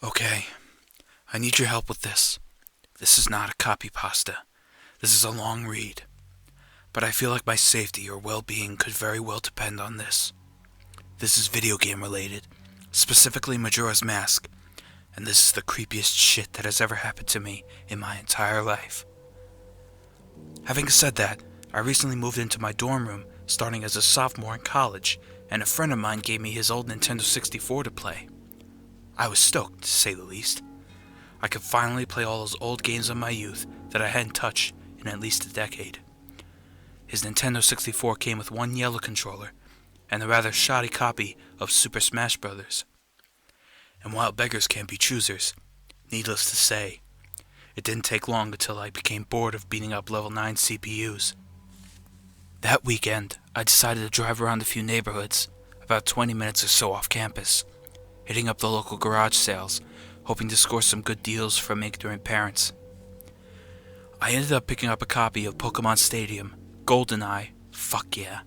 Okay, I need your help with this. This is not a copy pasta. This is a long read. But I feel like my safety or well-being could very well depend on this. This is video game related, specifically Majora's Mask, and this is the creepiest shit that has ever happened to me in my entire life. Having said that, I recently moved into my dorm room starting as a sophomore in college, and a friend of mine gave me his old Nintendo 64 to play. I was stoked, to say the least. I could finally play all those old games of my youth that I hadn't touched in at least a decade. His Nintendo 64 came with one yellow controller and a rather shoddy copy of Super Smash Bros. And while beggars can't be choosers, needless to say, it didn't take long until I became bored of beating up level 9 CPUs. That weekend, I decided to drive around a few neighborhoods, about 20 minutes or so off campus, hitting up the local garage sales, hoping to score some good deals from ignorant parents. I ended up picking up a copy of Pokemon Stadium, GoldenEye, fuck yeah,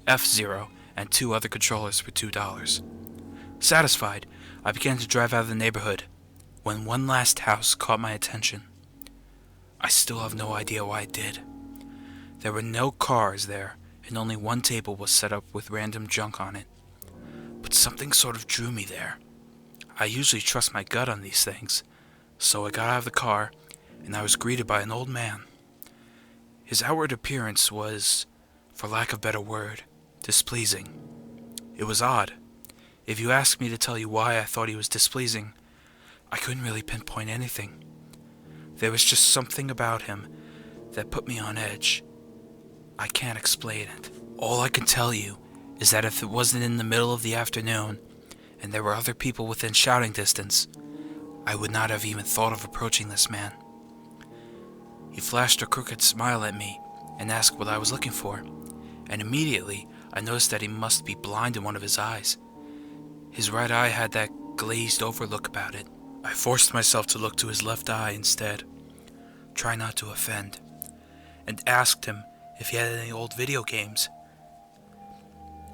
F-Zero, and 2 other controllers for $2. Satisfied, I began to drive out of the neighborhood, when one last house caught my attention. I still have no idea why it did. There were no cars there, and only one table was set up with random junk on it. But something sort of drew me there. I usually trust my gut on these things, so I got out of the car, and I was greeted by an old man. His outward appearance was, for lack of a better word, displeasing. It was odd. If you asked me to tell you why I thought he was displeasing, I couldn't really pinpoint anything. There was just something about him that put me on edge. I can't explain it. All I can tell you is that if it wasn't in the middle of the afternoon, and there were other people within shouting distance, I would not have even thought of approaching this man. He flashed a crooked smile at me and asked what I was looking for, and immediately I noticed that he must be blind in one of his eyes. His right eye had that glazed over look about it. I forced myself to look to his left eye instead, try not to offend, and asked him if he had any old video games.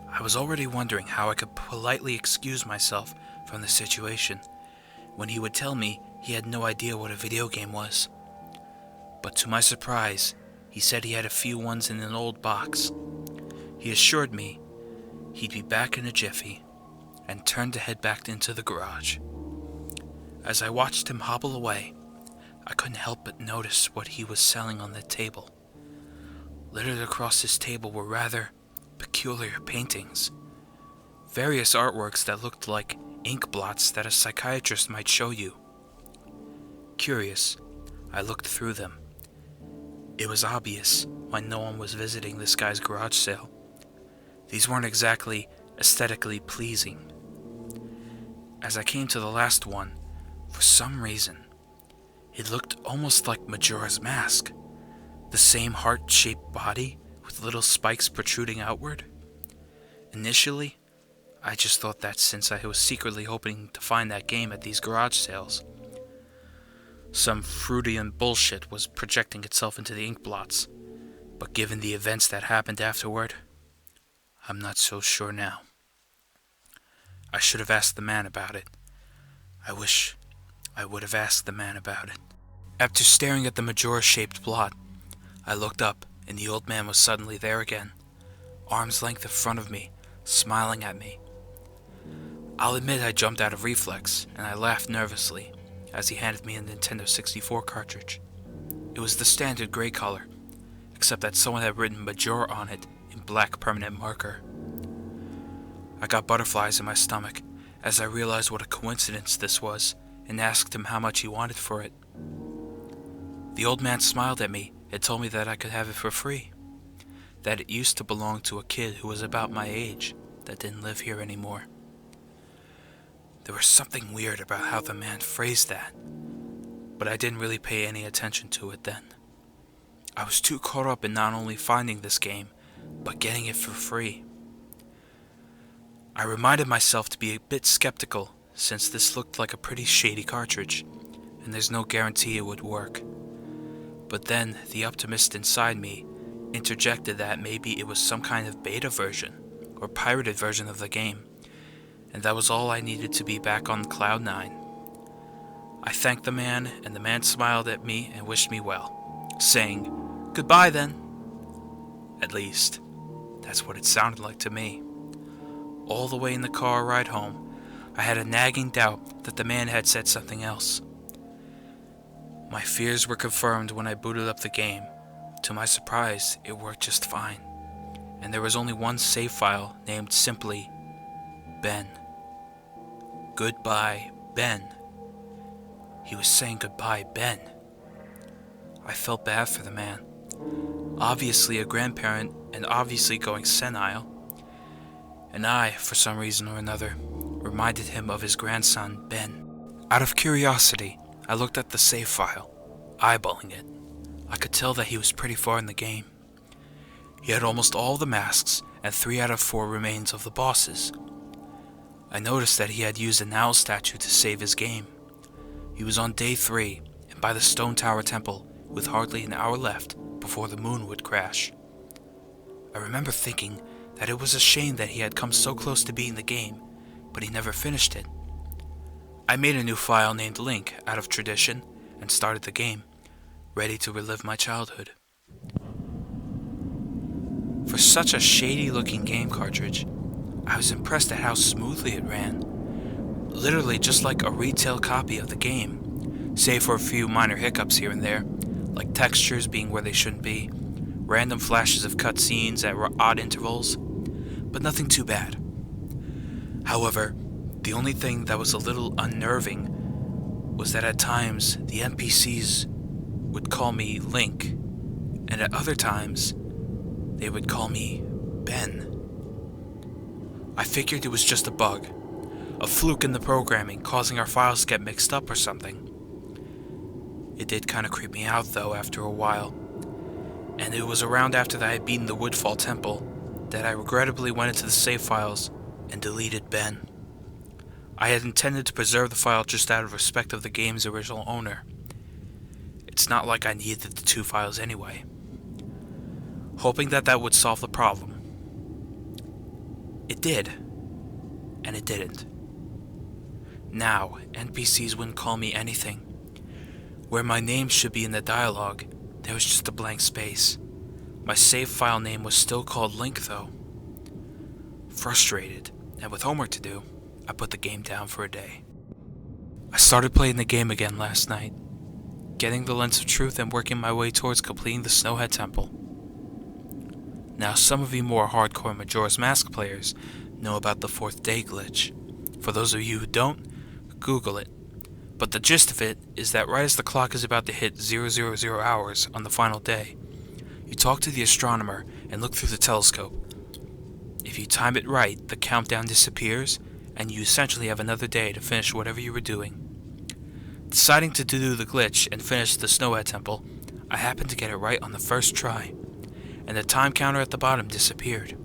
I was already wondering how I could politely excuse myself from the situation when he would tell me he had no idea what a video game was. But to my surprise, he said he had a few ones in an old box. He assured me he'd be back in a jiffy, and turned to head back into the garage. As I watched him hobble away, I couldn't help but notice what he was selling on the table. Littered across his table were rather peculiar paintings. Various artworks that looked like ink blots that a psychiatrist might show you. Curious, I looked through them. It was obvious why no one was visiting this guy's garage sale. These weren't exactly aesthetically pleasing. As I came to the last one, for some reason, it looked almost like Majora's Mask. The same heart-shaped body with little spikes protruding outward. Initially, I just thought that since I was secretly hoping to find that game at these garage sales, some Freudian bullshit was projecting itself into the ink blots. But given the events that happened afterward, I'm not so sure now. I should have asked the man about it. I wish I would have asked the man about it. After staring at the Majora-shaped blot, I looked up, and the old man was suddenly there again, arm's length in front of me, smiling at me. I'll admit I jumped out of reflex, and I laughed nervously as he handed me a Nintendo 64 cartridge. It was the standard gray color, except that someone had written Majora on it in black permanent marker. I got butterflies in my stomach as I realized what a coincidence this was, and asked him how much he wanted for it. The old man smiled at me and told me that I could have it for free, that it used to belong to a kid who was about my age that didn't live here anymore. There was something weird about how the man phrased that, but I didn't really pay any attention to it then. I was too caught up in not only finding this game, but getting it for free. I reminded myself to be a bit skeptical, since this looked like a pretty shady cartridge, and there's no guarantee it would work. But then the optimist inside me interjected that maybe it was some kind of beta version, or pirated version of the game, and that was all I needed to be back on Cloud 9. I thanked the man, and the man smiled at me and wished me well, saying, "Goodbye then." At least, that's what it sounded like to me. All the way in the car ride home, I had a nagging doubt that the man had said something else. My fears were confirmed when I booted up the game. To my surprise, it worked just fine, and there was only one save file named simply Ben. Goodbye, Ben. He was saying goodbye, Ben. I felt bad for the man. Obviously a grandparent and obviously going senile. And I, for some reason or another, reminded him of his grandson, Ben. Out of curiosity, I looked at the save file, eyeballing it. I could tell that he was pretty far in the game. He had almost all the masks and 3 out of 4 remains of the bosses. I noticed that he had used an owl statue to save his game. He was on day 3 and by the Stone Tower Temple with hardly an hour left before the moon would crash. I remember thinking that it was a shame that he had come so close to beating the game, but he never finished it. I made a new file named Link out of tradition and started the game, ready to relive my childhood. For such a shady-looking game cartridge, I was impressed at how smoothly it ran. Literally just like a retail copy of the game, save for a few minor hiccups here and there, like textures being where they shouldn't be, random flashes of cutscenes at odd intervals, but nothing too bad. However, the only thing that was a little unnerving was that at times the NPCs would call me Link, and at other times they would call me Ben. I figured it was just a bug, a fluke in the programming causing our files to get mixed up or something. It did kind of creep me out though after a while, and it was around after that I had beaten the Woodfall Temple that I regrettably went into the save files and deleted Ben. I had intended to preserve the file just out of respect of the game's original owner. It's not like I needed the 2 files anyway. Hoping that that would solve the problem. It did, and it didn't. Now, NPCs wouldn't call me anything. Where my name should be in the dialogue, there was just a blank space. My save file name was still called Link though. Frustrated, and with homework to do, I put the game down for a day. I started playing the game again last night, getting the Lens of Truth and working my way towards completing the Snowhead Temple. Now some of you more hardcore Majora's Mask players know about the 4th day glitch. For those of you who don't, Google it. But the gist of it is that right as the clock is about to hit 000 hours on the final day, you talk to the astronomer and look through the telescope. If you time it right, the countdown disappears, and you essentially have another day to finish whatever you were doing. Deciding to do the glitch and finish the Snowhead Temple, I happened to get it right on the first try, and the time counter at the bottom disappeared.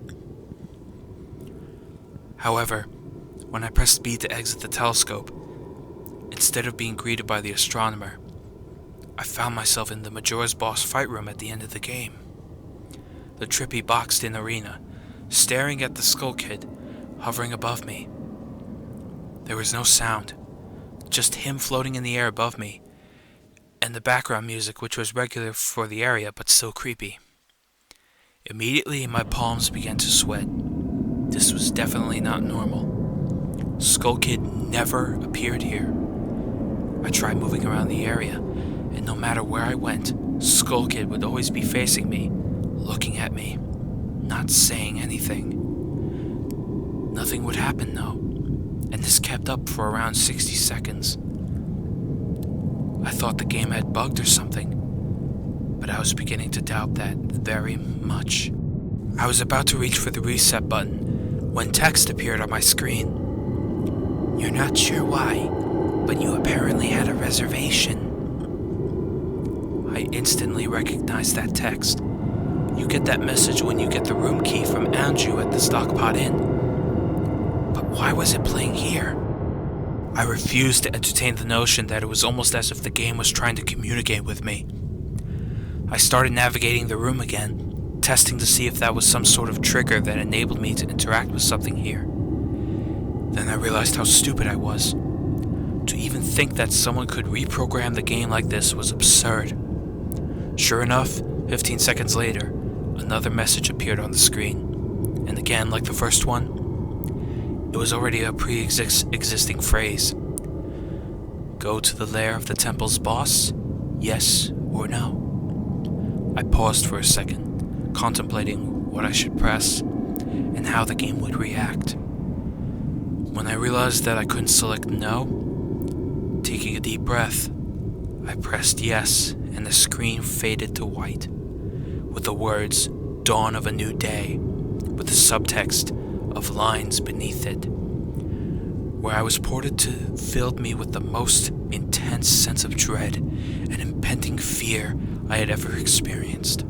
However, when I pressed B to exit the telescope, instead of being greeted by the astronomer, I found myself in the Majora's boss fight room at the end of the game. The trippy boxed-in arena, staring at the Skull Kid hovering above me. There was no sound, just him floating in the air above me, and the background music which was regular for the area but still creepy. Immediately my palms began to sweat. This was definitely not normal. Skull Kid never appeared here. I tried moving around the area, and no matter where I went, Skull Kid would always be facing me, looking at me, not saying anything. Nothing would happen though, and this kept up for around 60 seconds. I thought the game had bugged or something, but I was beginning to doubt that very much. I was about to reach for the reset button when text appeared on my screen. "You're not sure why, but you apparently had a reservation." I instantly recognized that text. You get that message when you get the room key from Anju at the Stockpot Inn. But why was it playing here? I refused to entertain the notion that it was almost as if the game was trying to communicate with me. I started navigating the room again, testing to see if that was some sort of trigger that enabled me to interact with something here. Then I realized how stupid I was. To even think that someone could reprogram the game like this was absurd. Sure enough, 15 seconds later, another message appeared on the screen. And again, like the first one, it was already a pre-existing phrase. Go to the lair of the temple's boss? Yes or no? I paused for a second, contemplating what I should press and how the game would react. When I realized that I couldn't select no, taking a deep breath, I pressed yes, and the screen faded to white, with the words "Dawn of a New Day," with the subtext of lines beneath it. Where I was ported to filled me with the most intense sense of dread and impending fear I had ever experienced.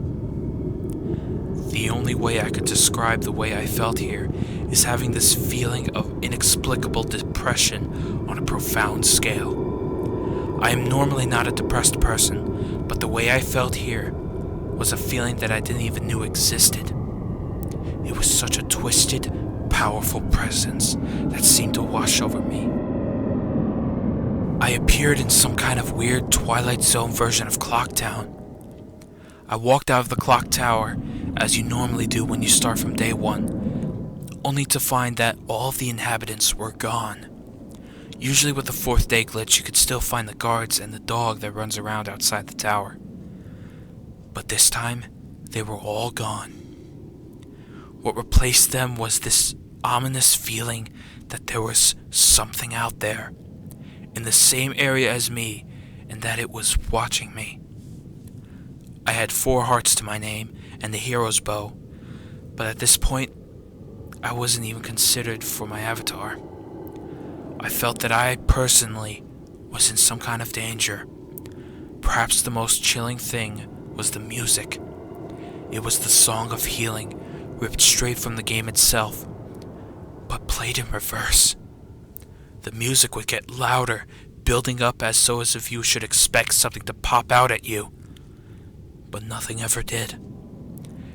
The only way I could describe the way I felt here is having this feeling of inexplicable depression on a profound scale. I am normally not a depressed person, but the way I felt here was a feeling that I didn't even know existed. It was such a twisted, powerful presence that seemed to wash over me. I appeared in some kind of weird Twilight Zone version of Clock Town. I walked out of the clock tower, as you normally do when you start from day one, only to find that all of the inhabitants were gone. Usually with the fourth day glitch, you could still find the guards and the dog that runs around outside the tower. But this time, they were all gone. What replaced them was this ominous feeling that there was something out there, in the same area as me, and that it was watching me. I had 4 hearts to my name and the hero's bow, but at this point, I wasn't even considered for my avatar. I felt that I personally was in some kind of danger. Perhaps the most chilling thing was the music. It was the song of healing, ripped straight from the game itself, but played in reverse. The music would get louder, building up as if you should expect something to pop out at you. But nothing ever did,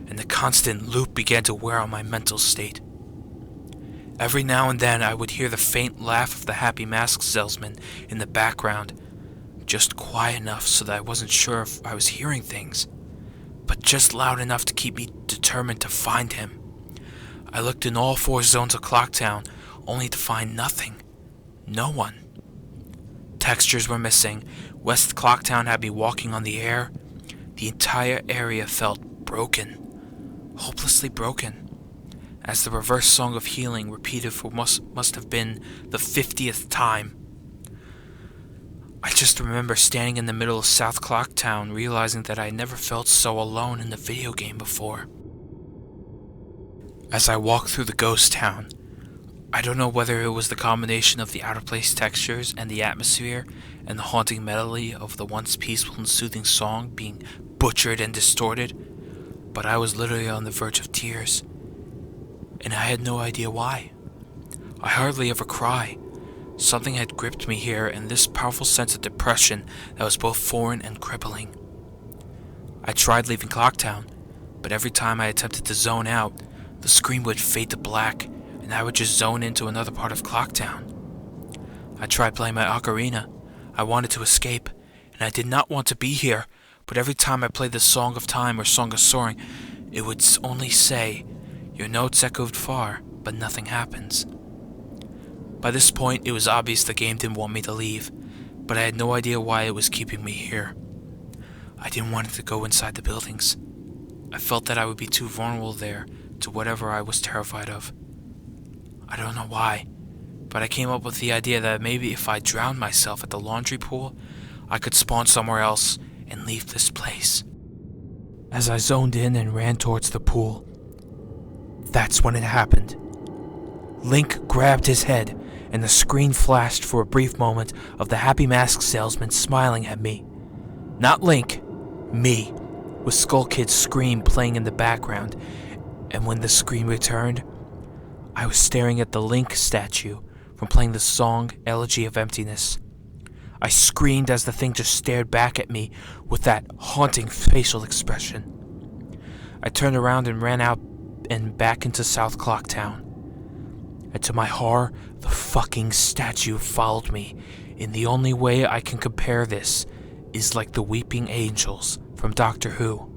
and the constant loop began to wear on my mental state. Every now and then I would hear the faint laugh of the happy mask salesman in the background, just quiet enough so that I wasn't sure if I was hearing things, but just loud enough to keep me determined to find him. I looked in all 4 zones of Clocktown, only to find nothing. No one. Textures were missing. West Clocktown had me walking on the air. The entire area felt broken. Hopelessly broken. As the reverse song of healing repeated for must have been the 50th time. I just remember standing in the middle of South Clocktown, realizing that I never felt so alone in the video game before. As I walked through the ghost town, I don't know whether it was the combination of the out-of-place textures and the atmosphere and the haunting melody of the once peaceful and soothing song being butchered and distorted, but I was literally on the verge of tears, and I had no idea why. I hardly ever cry. Something had gripped me here, and this powerful sense of depression that was both foreign and crippling. I tried leaving Clocktown, but every time I attempted to zone out, the screen would fade to black, and I would just zone into another part of Clocktown. I tried playing my ocarina. I wanted to escape, and I did not want to be here, but every time I played the Song of Time or Song of Soaring, it would only say, "Your notes echoed far, but nothing happens." By this point, it was obvious the game didn't want me to leave, but I had no idea why it was keeping me here. I didn't want it to go inside the buildings. I felt that I would be too vulnerable there to whatever I was terrified of. I don't know why, but I came up with the idea that maybe if I drowned myself at the laundry pool, I could spawn somewhere else and leave this place. As I zoned in and ran towards the pool, that's when it happened. Link grabbed his head, and the screen flashed for a brief moment of the happy mask salesman smiling at me. Not Link, me, with Skull Kid's scream playing in the background, and when the screen returned, I was staring at the Link statue from playing the song Elegy of Emptiness. I screamed as the thing just stared back at me with that haunting facial expression. I turned around and ran out and back into South Clocktown. And to my horror, the fucking statue followed me in the only way I can compare this is like the weeping angels from Doctor Who.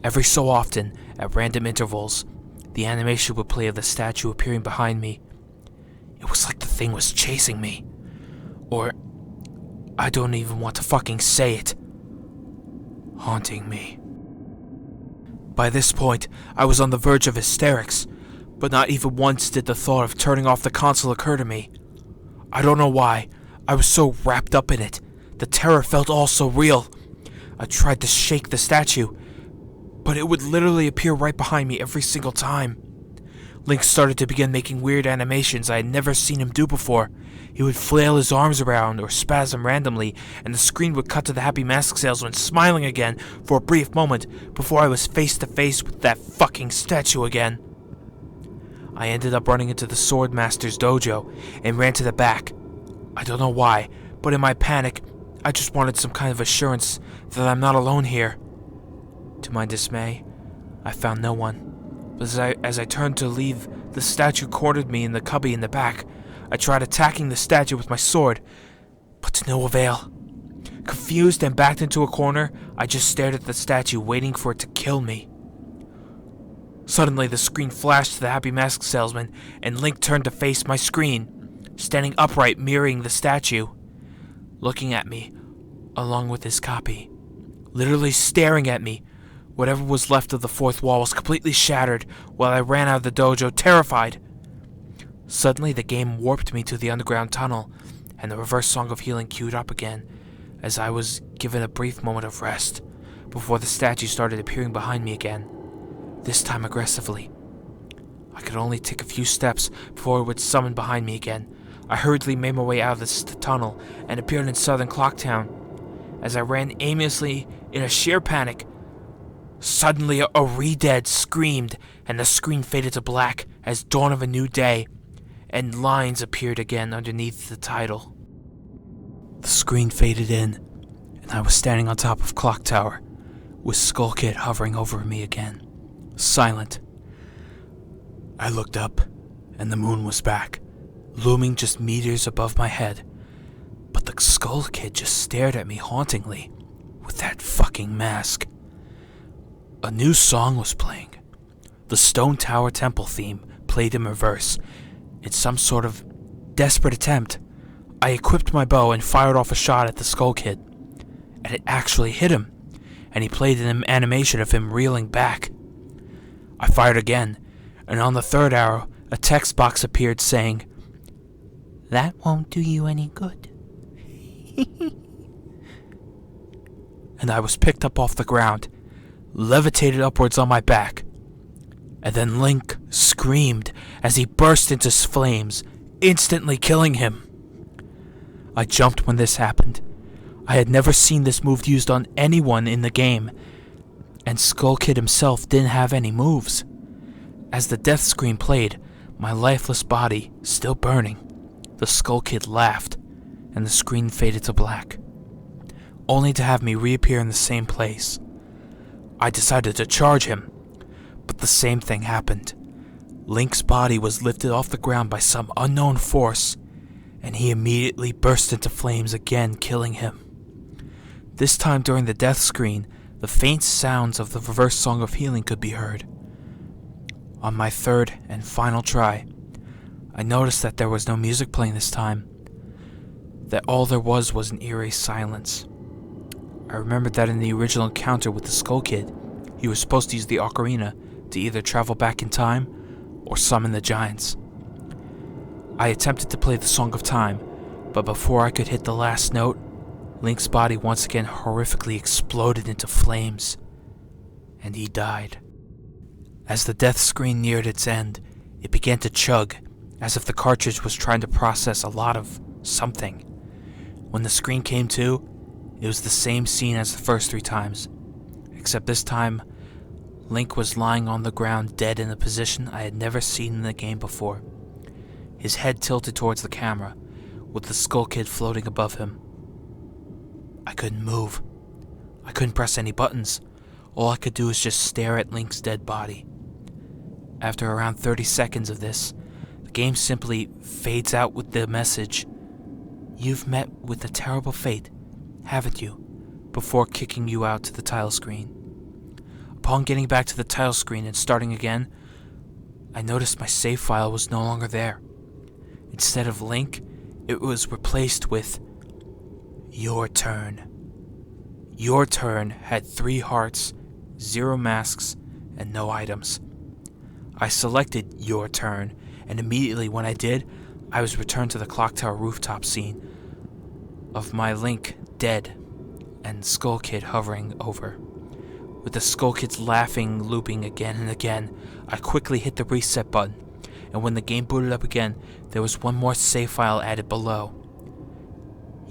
Every so often, at random intervals, the animation would play of the statue appearing behind me. It was like the thing was chasing me. Or, I don't even want to fucking say it. Haunting me. By this point, I was on the verge of hysterics, but not even once did the thought of turning off the console occur to me. I don't know why. I was so wrapped up in it. The terror felt all so real. I tried to shake the statue, but it would literally appear right behind me every single time. Link started to begin making weird animations I had never seen him do before. He would flail his arms around or spasm randomly, and the screen would cut to the Happy Mask Salesman smiling again for a brief moment before I was face to face with that fucking statue again. I ended up running into the Sword Master's dojo and ran to the back. I don't know why, but in my panic, I just wanted some kind of assurance that I'm not alone here. To my dismay, I found no one. But as I turned to leave, the statue cornered me in the cubby in the back. I tried attacking the statue with my sword, but to no avail. Confused and backed into a corner, I just stared at the statue, waiting for it to kill me. Suddenly, the screen flashed to the Happy Mask Salesman, and Link turned to face my screen, standing upright, mirroring the statue, looking at me, along with his copy, literally staring at me. Whatever was left of the fourth wall was completely shattered while I ran out of the dojo, terrified. Suddenly, the game warped me to the underground tunnel, and the reverse song of healing queued up again, as I was given a brief moment of rest, before the statue started appearing behind me again, this time aggressively. I could only take a few steps before it would summon behind me again. I hurriedly made my way out of this tunnel and appeared in Southern Clocktown. As I ran aimlessly in a sheer panic, suddenly a re-dead screamed, and the screen faded to black as dawn of a new day, and lines appeared again underneath the title. The screen faded in, and I was standing on top of Clock Tower, with Skull Kid hovering over me again, silent. I looked up, and the moon was back, looming just meters above my head, but the Skull Kid just stared at me hauntingly, with that fucking mask. A new song was playing. The Stone Tower Temple theme played in reverse. In some sort of desperate attempt, I equipped my bow and fired off a shot at the Skull Kid. And it actually hit him, and he played an animation of him reeling back. I fired again, and on the third arrow, a text box appeared saying, "That won't do you any good." And I was picked up off the ground, levitated upwards on my back, and then Link screamed as he burst into flames, instantly killing him. I jumped when this happened. I had never seen this move used on anyone in the game, and Skull Kid himself didn't have any moves. As the death scream played, my lifeless body still burning, the Skull Kid laughed, and the screen faded to black, only to have me reappear in the same place. I decided to charge him, but the same thing happened. Link's body was lifted off the ground by some unknown force, and he immediately burst into flames again, killing him. This time during the death screen, the faint sounds of the reverse song of healing could be heard. On my third and final try, I noticed that there was no music playing this time, that all there was an eerie silence. I remembered that in the original encounter with the Skull Kid, he was supposed to use the ocarina to either travel back in time or summon the giants. I attempted to play the Song of Time, but before I could hit the last note, Link's body once again horrifically exploded into flames, and he died. As the death screen neared its end, it began to chug, as if the cartridge was trying to process a lot of something. When the screen came to, it was the same scene as the first 3 times, except this time, Link was lying on the ground dead in a position I had never seen in the game before. His head tilted towards the camera, with the Skull Kid floating above him. I couldn't move. I couldn't press any buttons. All I could do was just stare at Link's dead body. After around 30 seconds of this, the game simply fades out with the message, You've met with a terrible fate, haven't you, before kicking you out to the title screen. Upon getting back to the title screen and starting again, I noticed my save file was no longer there. Instead of Link, it was replaced with Your Turn. Your Turn had 3 hearts, 0 masks, and no items. I selected Your Turn, and immediately when I did, I was returned to the clock tower rooftop scene of my Link dead and Skull Kid hovering over. With the Skull Kids laughing, looping again and again, I quickly hit the reset button, and when the game booted up again, there was one more save file added below.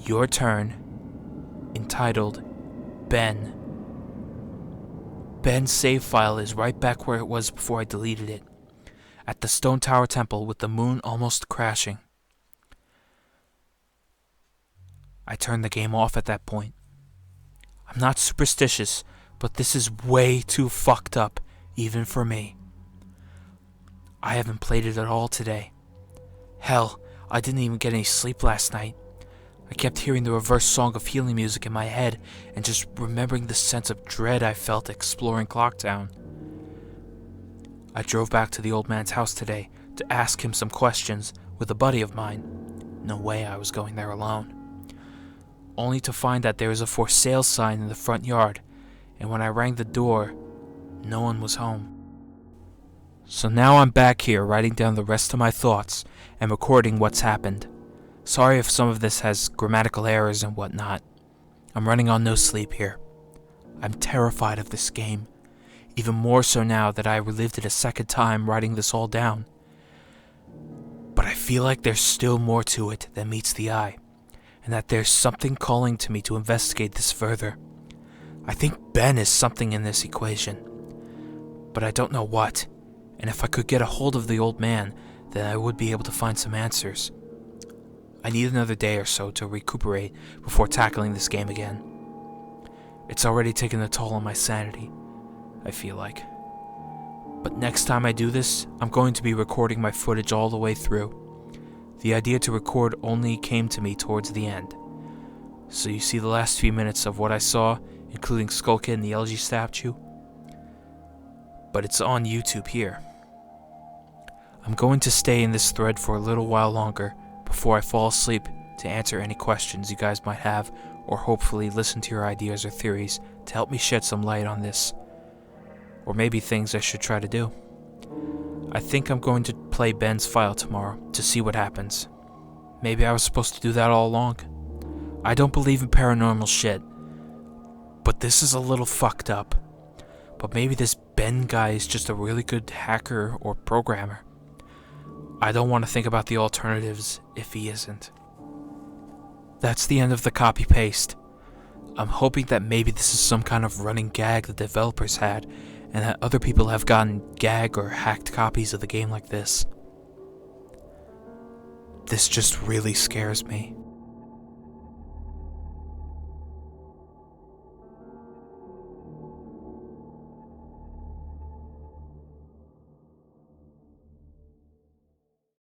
Your Turn, entitled Ben. Ben's save file is right back where it was before I deleted it, at the Stone Tower Temple with the moon almost crashing. I turned the game off at that point. I'm not superstitious, but this is way too fucked up, even for me. I haven't played it at all today. Hell, I didn't even get any sleep last night. I kept hearing the reverse song of healing music in my head and just remembering the sense of dread I felt exploring Clocktown. I drove back to the old man's house today to ask him some questions with a buddy of mine. No way I was going there alone. Only to find that there was a for sale sign in the front yard, and when I rang the door, no one was home. So now I'm back here writing down the rest of my thoughts and recording what's happened. Sorry if some of this has grammatical errors and whatnot. I'm running on no sleep here. I'm terrified of this game, even more so now that I relived it a second time writing this all down. But I feel like there's still more to it than meets the eye, and that there's something calling to me to investigate this further. I think Ben is something in this equation, but I don't know what, and if I could get a hold of the old man, then I would be able to find some answers. I need another day or so to recuperate before tackling this game again. It's already taken a toll on my sanity, I feel like. But next time I do this, I'm going to be recording my footage all the way through. The idea to record only came to me towards the end. So you see the last few minutes of what I saw, including Skull Kid and the LG statue. But it's on YouTube here. I'm going to stay in this thread for a little while longer before I fall asleep to answer any questions you guys might have, or hopefully listen to your ideas or theories to help me shed some light on this. Or maybe things I should try to do. I think I'm going to play Ben's file tomorrow to see what happens. Maybe I was supposed to do that all along. I don't believe in paranormal shit, but this is a little fucked up. But maybe this Ben guy is just a really good hacker or programmer. I don't want to think about the alternatives if he isn't. That's the end of the copy-paste. I'm hoping that maybe this is some kind of running gag the developers had, and that other people have gotten gag or hacked copies of the game like this. This just really scares me.